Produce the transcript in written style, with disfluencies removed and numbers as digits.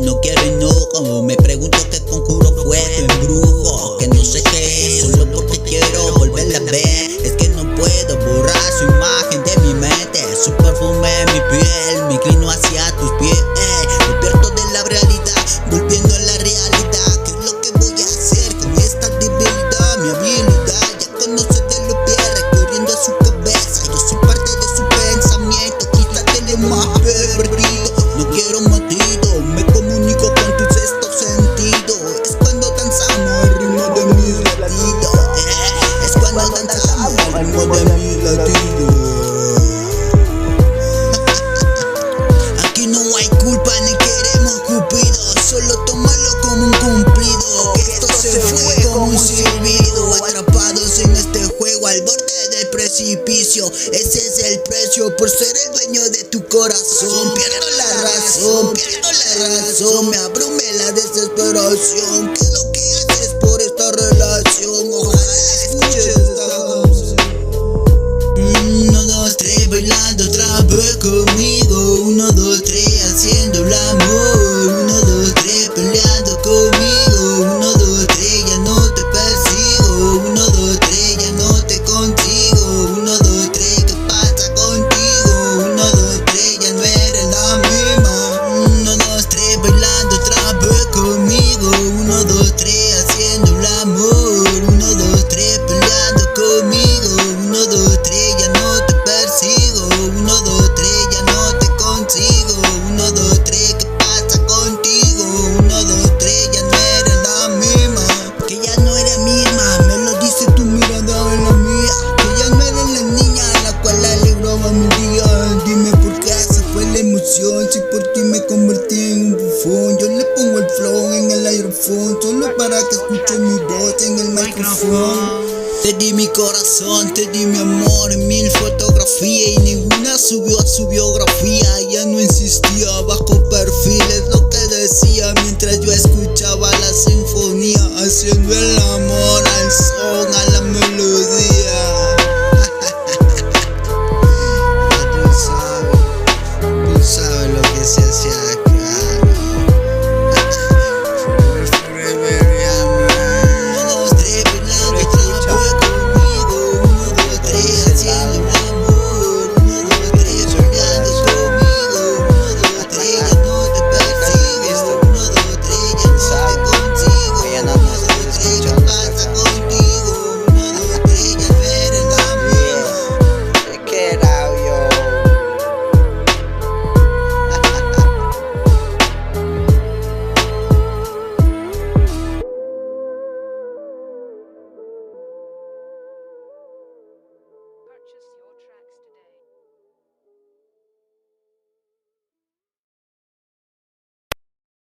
no quiero enojo. Me pregunto qué conjuro fue tu embrujo, que no sé qué es, solo porque quiero volverla a ver. Es que no puedo borrar su imagen de mi mente, su perfume en mi piel, me inclino hacia tus pies. Me pierdo de la realidad, volviendo a la realidad. ¿Qué es lo que voy a hacer con esta debilidad? Mi habilidad ya conoce de los pies, recorriendo a su cabeza. Yo soy parte de su pensamiento, quítate más perdido. No quiero matido, me comunico con tu sexto sentido. Es cuando danzamos el ritmo de mis latidos. Es cuando danzamos el ritmo de mis latidos. Aquí no hay culpa ni queremos cupido, solo tómalo como un cumplido. Que esto se fue como un silbido, atrapados en este juego al borde del precipicio. Ese es el precio por ser el dueño de tu corazón. Pierdo la razón, me abrume la desesperación. ¿Qué es lo que haces por esta relación? Ojalá escuches esta canción. 1, 2, 3, bailando otra vez conmigo. 1, 2, 3, haciendo el amor. 1, 2, 3, peleando conmigo. 1, 2, 3, ya no te persigo. 1, 2, 3, ya no te consigo. 1, 2, 3, ¿qué pasa contigo? 1, 2, 3, ya no eres la misma. 1, 2, 3, bailando otra vez conmigo. 1, 2, 3, haciendo el amor. 1, 2, 3, peleando conmigo. 1, 2, 3, ya no te persigo. 1, 2, 3, ya no te consigo. 1, 2, 3, ¿qué pasa contigo? 1, 2, 3, ya no eres la misma. Que ya no eres misma, me lo dice tu mirada en la mía. Que ya no eres la niña a la cual alegraba mi día. Dime por qué se fue la emoción, si por ti me convertí en un bufón. Yo le pongo el flow en el aerophone, solo para que escuche mi voz en el micrófono. Te di mi corazón, te di mi amor en 1000 fotografías y ninguna subió a su biografía. Ya no insistía bajo perfil, es lo que decía mientras yo escuchaba la sinfonía haciendo el amor.